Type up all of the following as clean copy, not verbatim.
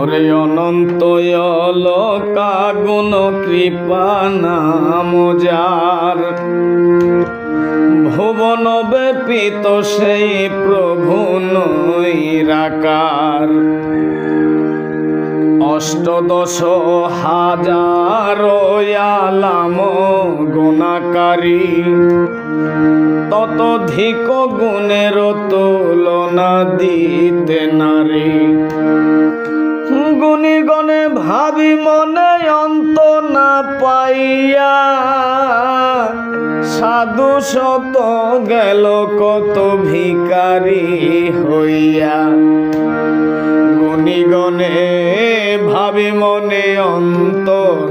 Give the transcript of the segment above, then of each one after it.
ওরে অনন্ত অলকাগুণ কৃপা নাম যার, ভুবন ব্যাপিত সেই প্রভু নৈরাকার। অষ্টদশ হাজার আলাম গুণাকারী, ততোধিক গুণের তুলনা দিতে নারী। গুণীগণে ভাবি মনে অন্ত না পাইয়া, সাধু শত গেল কত ভিখারি হইয়া। গুণীগণে ভাবি মনে অন্ত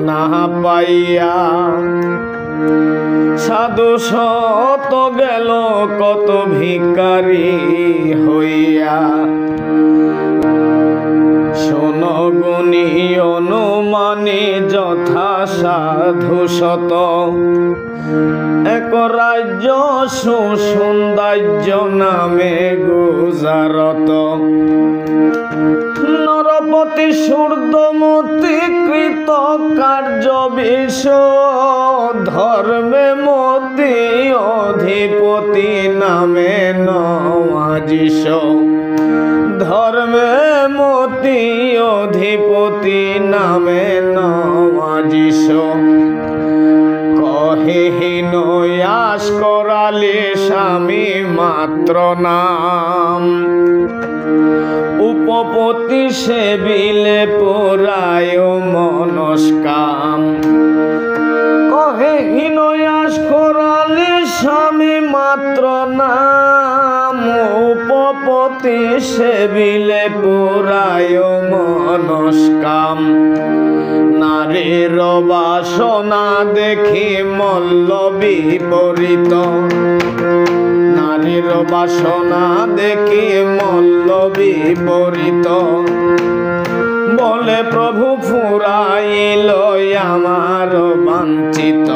না পাইয়া, সাধু শত গেল কত ভিখারি হইয়া। শোনো গুণী অনুমানে যথা সাধু শত, এক রাজ্য সুসৌন্দর্য নামে গুজারত। নরপতি সূর্যমতি কৃত কার্য বিষ, ধর্মে মতি অধিপতি নামে নওয়াজিস। ধর্মে মতি অধিপতি নামে নওয়াজিস। কহে হিনয়াস করালে স্বামী মাত্র নাম, উপপতি সেবিলে পুরায় মনস্কাম। কহে হিনয়াস করালে স্বামী মাত্র নাম, উপপতি সেবিলে পুরায় মনস্কাম। নারীর বাসনা দেখি মল্ল বিপরীত, নারীর বাসনা দেখি মল্ল বিপরীত। বলে প্রভু ফুরাইল আমার বাঞ্ছিত।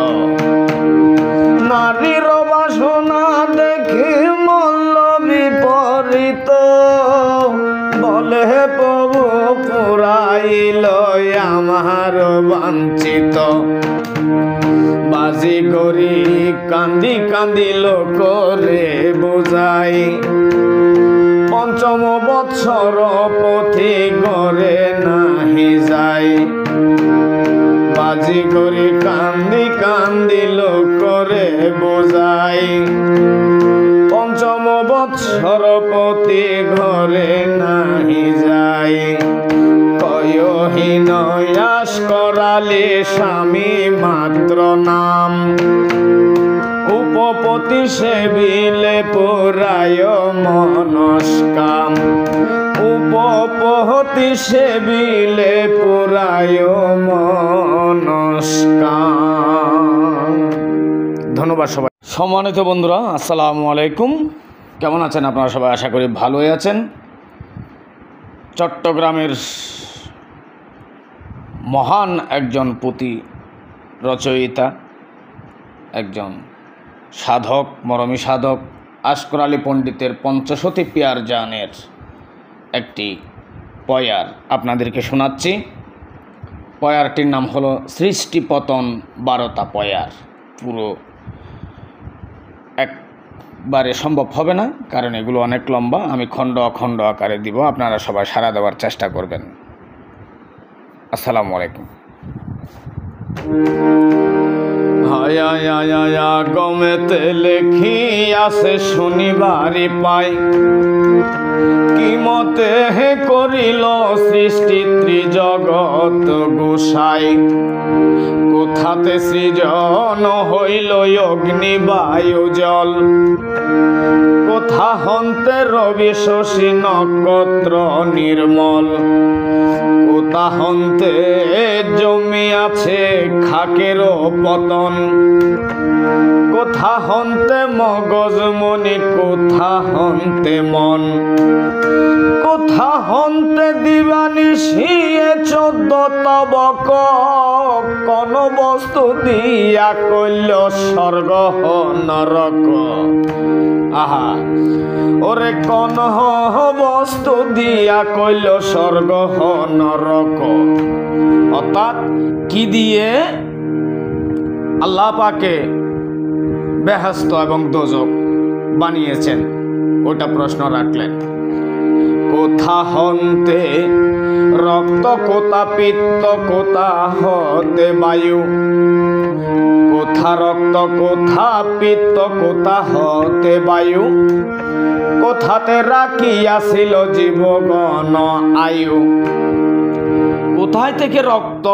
নারীর বাসনা দেখি মল্ল বিপরীত, বলে প্রভু ফুরাইল আমার বাঞ্ছিত। বাজি করি কান্দি কান্দিল করে বোঝাই, পঞ্চম বৎসর পথি গড়ে নাহি যাই। বাজি করি কান্দি কান্দিল করে বোঝাই, পঞ্চম বৎসর পতি ঘরে নাহি যাই। কয়হীনয়াস করালে স্বামী মাত্র নাম, উপপতি সেবিলে পুরায় মনস্কাম। উপপতি সেবিলে পুরায় মনস্কাম। ধন্যবাদ সবাই। সম্মানিত বন্ধুরা, আসসালামু আলাইকুম। কেমন আছেন আপনারা সবাই? আশা করি ভালোই আছেন। চট্টগ্রামের মহান একজন পুঁথি রচয়িতা, একজন সাধক, মরমী সাধক আশকর আলী পণ্ডিতের পঞ্চশতী পিয়ার জানের একটি পয়ার আপনাদেরকে শোনাচ্ছি। পয়ারটির নাম হলো সৃষ্টি পতন 12টা পয়ার। পুরো একবারে সম্ভব হবে না, কারণ এগুলো অনেক লম্বা। আমি খণ্ড অখণ্ড আকারে দিব, আপনারা সবাই সাড়া দেওয়ার চেষ্টা করবেন। আসসালামু আলাইকুম। হায়া গমেতে লেখি আছে শনিবারে পাই, কি মতে হে করিল সৃষ্টি ত্রিজগৎ গোসাই। কোথাতে সৃজন হইল অগ্নি বায়ু জল, কোথা হন্তে রবি শশী নক্ষত্র নির্মল। কোথা হন্তে জমি আছে খাকের পতন, কোথা হন্তে মগজমণি, কোথা হন্তে মন। কোথা হন্তে দিবানিশি 14 তবক, কোন বস্তু দিয়া কইল স্বর্গ নরক। আহা ওরে কোন বস্তু দিয়া কইল স্বর্গ নরক, অর্থাৎ কি দিয়ে আল্লাহ পাকে বেহেশত এবং দোজখ বানিয়েছেন ওটা প্রশ্ন রাখলেন। কোথা হন্তে রক্ত, কোথা পিত্ত, কোথা হতে বায়ু, কোথা রক্ত, কোথা পিত্ত, কোথা হতে বায়ু, কোথাতে রাখিয়াছিল জীবগণ আয়ু। কোথায় থেকে রক্ত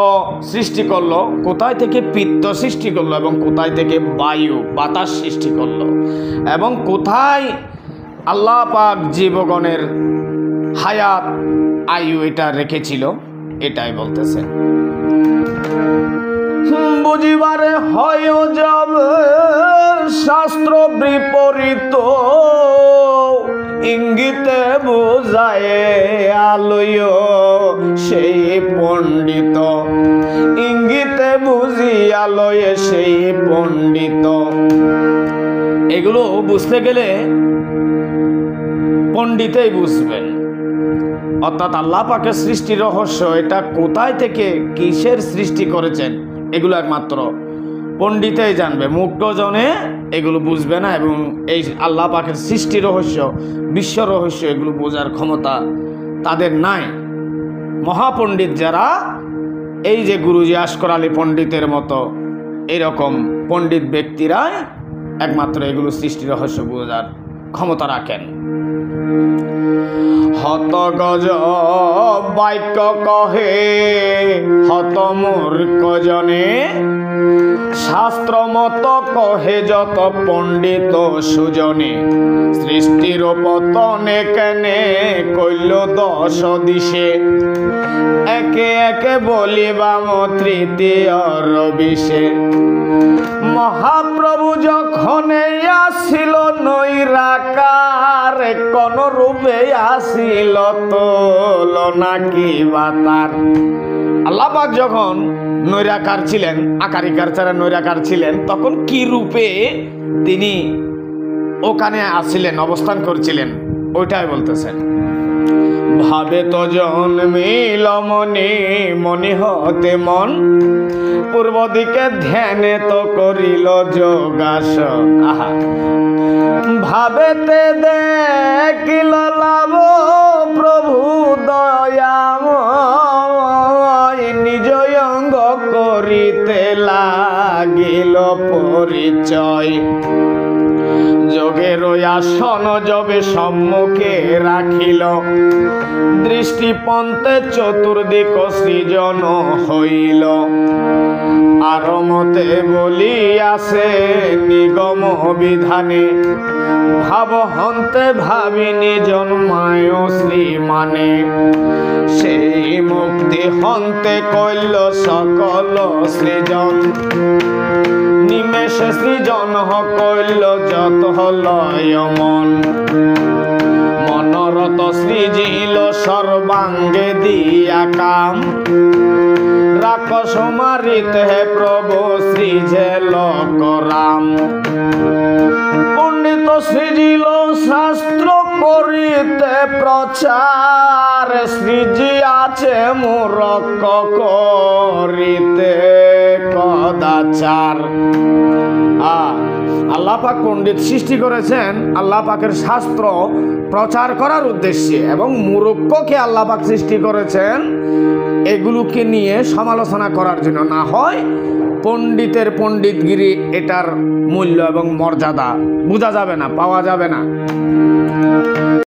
সৃষ্টি করলো, কোথায় থেকে পিত্ত সৃষ্টি করলো, এবং কোথায় থেকে বায়ু বাতাস সৃষ্টি করলো, এবং কোথায় আল্লাহ পাক জীবগণের হায়াত আয়ু এটা রেখেছিল, এটাই বলতেছেন। বুঝিবারে হয় যাবে শাস্ত্র বিপরীত, ইঙ্গিতে বোঝায় আলোয় সেই পণ্ডিত, ইঙ্গিতে বুঝি আলোয় সেই পণ্ডিত। এগুলো বুঝতে গেলে পণ্ডিতেই বুঝবেন, অর্থাৎ আল্লাহ পাকের সৃষ্টি রহস্য এটা কোথায় থেকে কিসের সৃষ্টি করেছেন এগুলো একমাত্র পণ্ডিতেই জানবে, মুক্তজনে এগুলো বুঝবে না। এবং এই আল্লাহ পাকের সৃষ্টি রহস্য, বিশ্ব রহস্য এগুলো বোঝার ক্ষমতা তাদের নাই। মহাপণ্ডিত যারা, এই যে গুরুজি আশকর আলী পণ্ডিতের মতো এরকম পণ্ডিত ব্যক্তিরাই একমাত্র এগুলো সৃষ্টি রহস্য বোঝার ক্ষমতা রাখেন। হত গজ বাক্য কহে হত মূর্খ জনে, শাস্ত্র মত কহে যত পণ্ডিত সুজনে। সৃষ্টির পতনে কেনে কইল দশ দিশে, একে একে বলিবাম তৃতীয় রবিশে। মহাপ্রভু যখন আসিল নৈরাকার, কোন রূপে আসিল তোল নাকি বাতার। আল্লাহ পাক যখন নৈরাকার ছিলেন, আকারিকার ছাড়া নৈরাকার ছিলেন, তখন কি রূপে তিনি ওখানে আসছিলেন, অবস্থান করছিলেন, ওইটাই বলতেছেন। ভাবে তো জন্মিল মনে, মনে হতে মন, পূর্ব দিকে ধ্যানে তো করিল যোগাসন। আহা ভাবেতে দেখিল লাভ প্রভু দয়াময়, নিজ অঙ্গ করিতে লাগিল পরিচয়। যোগের আসন যবে সম্মুখে রাখিল, দৃষ্টিপন্থে চতুর্দিক সৃজন হইল। আর মতে বলিয়াছে নিগম বিধানে, ভাব হন্তে ভাবিনি জন্মায় শ্রীমানে। সেই মুক্তি হন্তে কইল সকল সৃজন, নিমেষে সৃজন কইল যত লয় মন। মনরত সৃজিল সর্বাঙ্গে দিয়া কাম, রাক্ষস মারিতে হে প্রভু সৃজেল রাম। পণ্ডিত সৃজিল শাস্ত্র করিতে প্রচার, সৃজিয়াছে মূরখ করিতে কদাচার। আল্লাহ পাক পণ্ডিত সৃষ্টি করেছেন আল্লাহ পাকের শাস্ত্র প্রচার করার উদ্দেশ্যে, এবং মূর্খকে আল্লাহ পাক সৃষ্টি করেছেন এগুলোকে নিয়ে সমালোচনা করার জন্য। না হয় পণ্ডিতের পণ্ডিতগিরি এটার মূল্য এবং মর্যাদা বোঝা যাবে না, পাওয়া যাবে না।